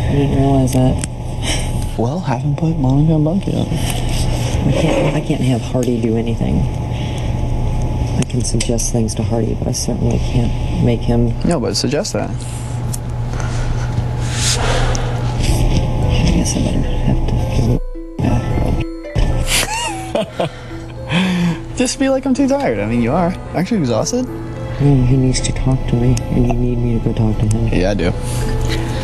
I didn't realize that. Well, have him put Monica and Bunky up. I can't have Hardy do anything. I can suggest things to Hardy, but I certainly can't make him. No, but suggest that. I guess I better have to give him a Just be like, I'm too tired. I mean, you are. Aren't you exhausted? He needs to talk to me, and you need me to go talk to him. Yeah, I do.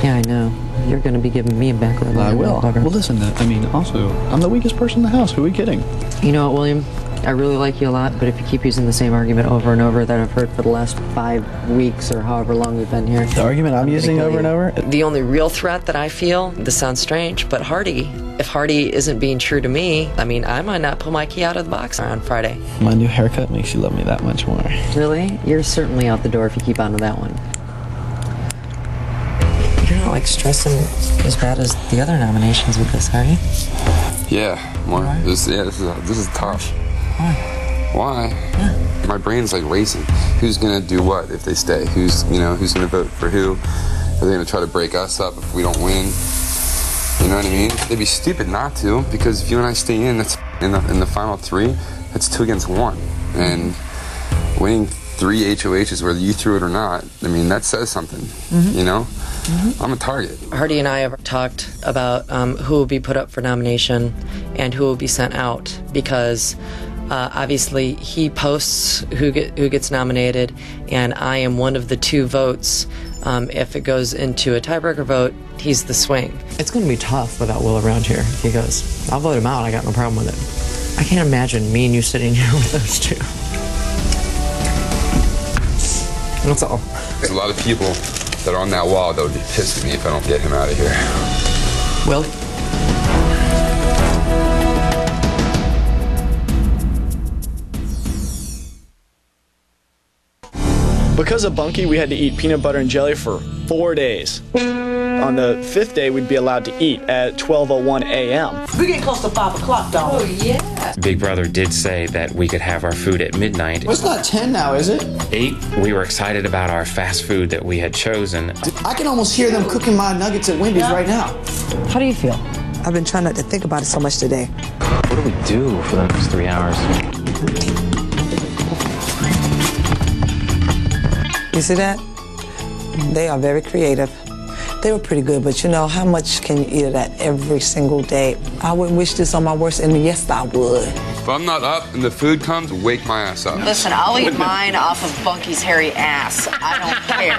Yeah, I know. You're going to be giving me a back rub. I will. Well, listen, I mean, also, I'm the weakest person in the house. Who are we kidding? You know what, William? I really like you a lot, but if you keep using the same argument over and over that I've heard for the last 5 weeks or however long we've been here. The argument I'm using over and over? The only real threat that I feel, this sounds strange, but Hardy, if Hardy isn't being true to me, I mean, I might not pull my key out of the box on Friday. My new haircut makes you love me that much more. Really? You're certainly out the door if you keep on with that one. You're not like stressing as bad as the other nominations with this, are you? Yeah, more. This is tough. Why? Why? Yeah. My brain's like racing. Who's gonna do what if they stay? Who's gonna vote for who? Are they gonna try to break us up if we don't win? You know what I mean? They'd be stupid not to, because if you and I stay in, that's in the final 3. That's 2 against 1, and winning 3 HOHs, whether you threw it or not, I mean, that says something. You know? I'm a target. Hardy and I have talked about who will be put up for nomination and who will be sent out, because obviously he posts who gets nominated, and I am one of the 2 votes. If it goes into a tiebreaker vote, he's the swing. It's going to be tough without Will around here, because I'll vote him out. I got no problem with it. I can't imagine me and you sitting here with those 2. That's all. There's a lot of people that are on that wall that would be pissed at me if I don't get him out of here. Will? Because of Bunky, we had to eat peanut butter and jelly for 4 days. On the 5th day, we'd be allowed to eat at 12:01 a.m. We're getting close to 5 o'clock, dog. Oh, yeah. Big Brother did say that we could have our food at midnight. Well, it's not 10 now, is it? 8, we were excited about our fast food that we had chosen. I can almost hear them cooking my nuggets at Wendy's right now. How do you feel? I've been trying not to think about it so much today. What do we do for the next 3 hours? You see that? They are very creative. They were pretty good, but you know, how much can you eat of that every single day? I wouldn't wish this on my worst enemy. Yes, I would. If I'm not up and the food comes, wake my ass up. Listen, I'll eat mine off of Bunky's hairy ass. I don't care.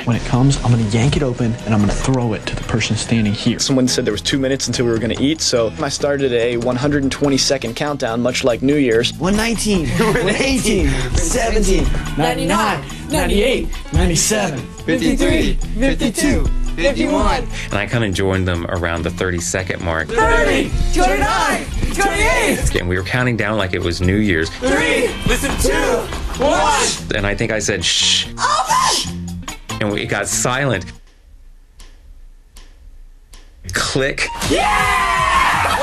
When it comes, I'm gonna yank it open and I'm gonna throw it to the person standing here. Someone said there was 2 minutes until we were gonna eat, so I started a 120-second countdown, much like New Year's. 119, 118, 17, 99, 98, 97, 53, 52, 51. And I kind of joined them around the 30-second mark. 30, 29, 28. And we were counting down like it was New Year's. 3, listen, 2, 1. And I think I said, shh. And it got silent. Click. Yeah!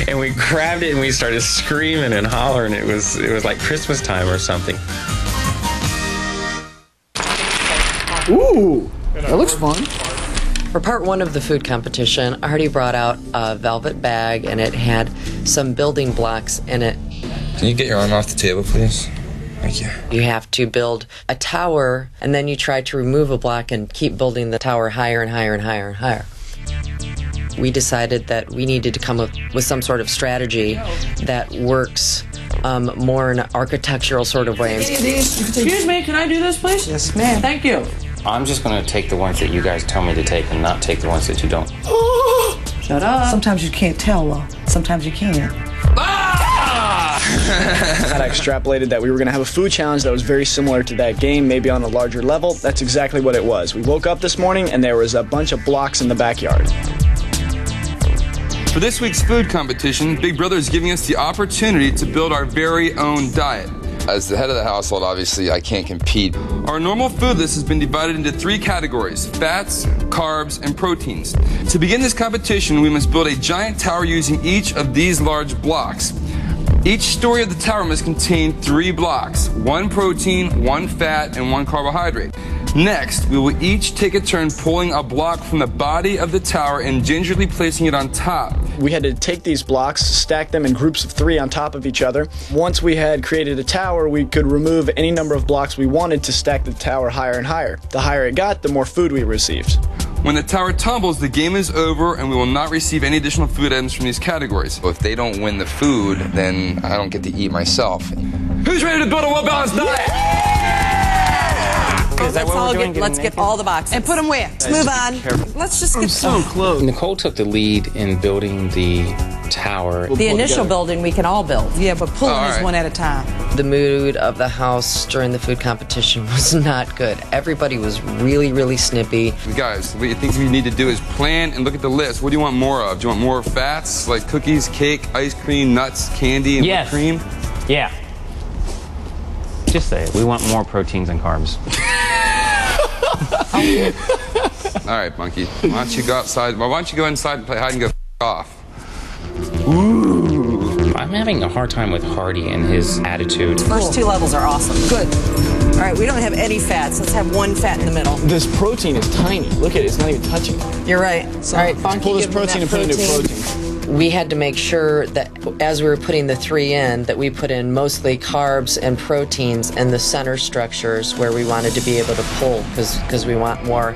And we grabbed it and we started screaming and hollering. It was like Christmas time or something. Ooh, that looks fun. For part 1 of the food competition, Hardy brought out a velvet bag, and it had some building blocks in it. Can you get your arm off the table, please? Thank you. You have to build a tower, and then you try to remove a block and keep building the tower higher and higher and higher and higher. We decided that we needed to come up with some sort of strategy that works more in an architectural sort of way. Excuse me, can I do this, please? Yes, ma'am. Thank you. I'm just going to take the ones that you guys tell me to take and not take the ones that you don't. Shut up. Sometimes you can't tell, though. Sometimes you can. I extrapolated that we were going to have a food challenge that was very similar to that game, maybe on a larger level. That's exactly what it was. We woke up this morning and there was a bunch of blocks in the backyard. For this week's food competition, Big Brother is giving us the opportunity to build our very own diet. As the head of the household, obviously, I can't compete. Our normal food list has been divided into 3 categories: fats, carbs, and proteins. To begin this competition, we must build a giant tower using each of these large blocks. Each story of the tower must contain 3 blocks: 1 protein, 1 fat, and 1 carbohydrate. Next, we will each take a turn pulling a block from the body of the tower and gingerly placing it on top. We had to take these blocks, stack them in groups of 3 on top of each other. Once we had created a tower, we could remove any number of blocks we wanted to stack the tower higher and higher. The higher it got, the more food we received. When the tower tumbles, the game is over and we will not receive any additional food items from these categories. If they don't win the food, then I don't get to eat myself. Who's ready to build a well-balanced diet? Is that what we're doing? Let's get all the boxes. And put them where? Let's move on. Let's just get So close. Nicole took the lead in building the tower. the initial building we can all build. Yeah, but pulling All is right. one at a time. The mood of the house during the food competition was not good. Everybody was really, really snippy. Guys, what you think we need to do is plan and look at the list. What do you want more of? Do you want more fats, like cookies, cake, ice cream, nuts, candy, and whipped cream? Yeah. Just say it. We want more proteins and carbs. All right, Bunky. Why don't you go outside? Well, why don't you go inside and play hide and go off? I'm having a hard time with Hardy and his attitude. First 2 levels are awesome. Good. All right, we don't have any fats. Let's have one fat in the middle. This protein is tiny. Look at it, it's not even touching. You're right. So, All right, Bunky, Pull this give them protein that and put a new protein. We had to make sure that as we were putting the 3 in, that we put in mostly carbs and proteins in the center structures where we wanted to be able to pull, because we want more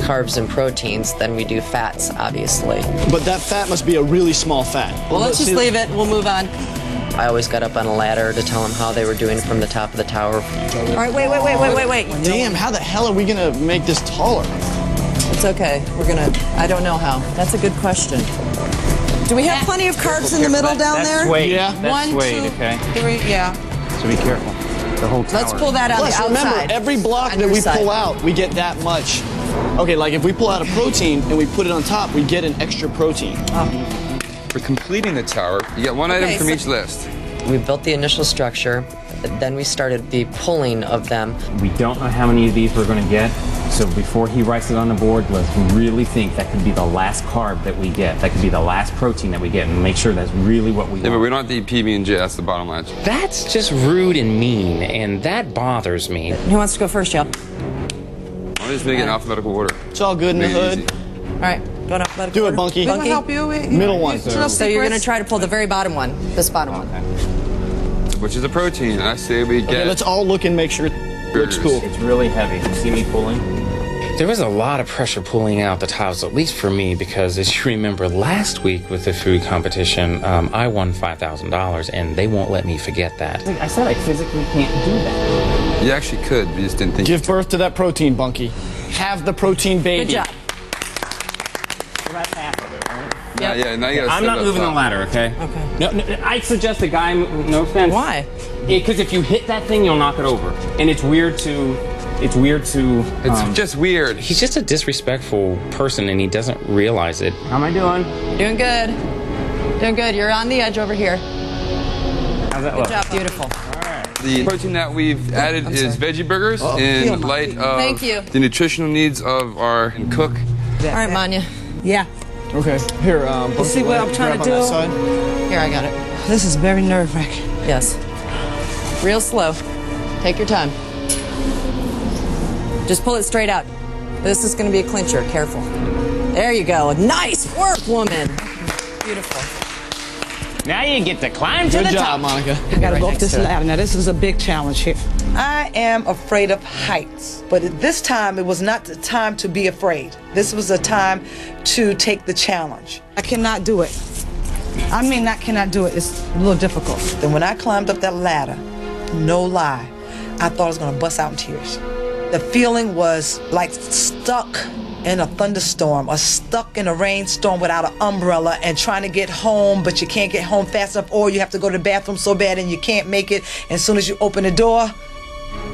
carbs and proteins than we do fats, obviously. But that fat must be a really small fat. Well, let's just leave it. We'll move on. I always got up on a ladder to tell them how they were doing from the top of the tower. All right, wait. Damn, how the hell are we gonna make this taller? It's okay. I don't know how. That's a good question. Do we have plenty of carbs in the middle down there? Weight. Yeah. That's 1, weight, 2, okay? 3, yeah. So be careful. The whole tower. Let's pull that on Plus, the outside. remember, every block On that your we side. pull out, we get that much. Okay, like if we pull out a protein and we put it on top, we get an extra protein. For completing the tower, you get one item from each list. We built the initial structure, then we started the pulling of them. We don't know how many of these we're going to get, so before he writes it on the board, let's really think that could be the last carb that we get. That could be the last protein that we get, and make sure that's really what we Yeah, but want. we don't have to eat PB&J. That's the bottom line. That's just rude and mean, and that bothers me. Who wants to go first, Joe? I'll just make it in alphabetical order. It's all good in the Make it hood. easy. All right, go up. Let Do it, Bunky. We'll help you. Middle one. So you're going to try to pull the very bottom one, this bottom one. Which is a protein. I say we get. Okay, let's all look and make sure it looks cool. It's really heavy. You see me pulling? There was a lot of pressure pulling out the tiles, at least for me, because as you remember last week with the food competition, I won $5,000, and they won't let me forget that. I said I physically can't do that. You actually could. We just didn't think. Give birth to that protein, Bunky. Have the protein baby. Good job. Yeah, now you gotta I'm set not it up moving the top. ladder, okay? Okay. No, I suggest the guy, no offense. Why? Because if you hit that thing, you'll knock it over. And it's weird to... It's just weird. He's just a disrespectful person, and he doesn't realize it. How am I doing? Doing good. Doing good. You're on the edge over here. How's that Good look? job. Beautiful. The protein that we've added is veggie burgers in light of Thank you. the nutritional needs of our cook. All right, Manya. Yeah. Okay. Here, Bunky, see what I'm trying to grab on that do? side. Here, I got it. This is very nerve-wracking. Yes. Real slow. Take your time. Just pull it straight out. This is going to be a clincher. Careful. There you go. Nice work, woman. Beautiful. Now you get to climb to Good the job, top. Monica. I gotta Right go up next this to it. ladder. Now, this is a big challenge here. I am afraid of heights, but at this time it was not the time to be afraid. This was a time to take the challenge. I cannot do it. I mean, I cannot do it. It's a little difficult. Then when I climbed up that ladder, no lie, I thought I was gonna bust out in tears. The feeling was like stuck in a thunderstorm or stuck in a rainstorm without an umbrella and trying to get home, but you can't get home fast enough, or you have to go to the bathroom so bad and you can't make it. And as soon as you open the door,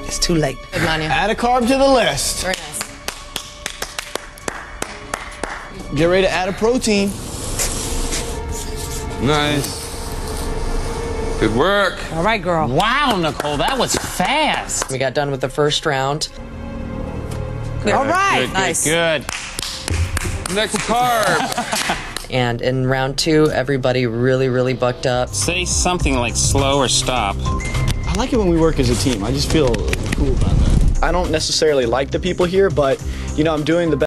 it's too late. Good, Manya. Add a carb to the list. Very nice. Get ready to add a protein. Nice. Good work. All right, girl. Wow, Nicole, that was fast. We got done with the first round. All right. Good, Nice. good. Next carb. And in round 2, everybody really, really bucked up. Say something like slow or stop. I like it when we work as a team. I just feel cool about that. I don't necessarily like the people here, but, you know, I'm doing the best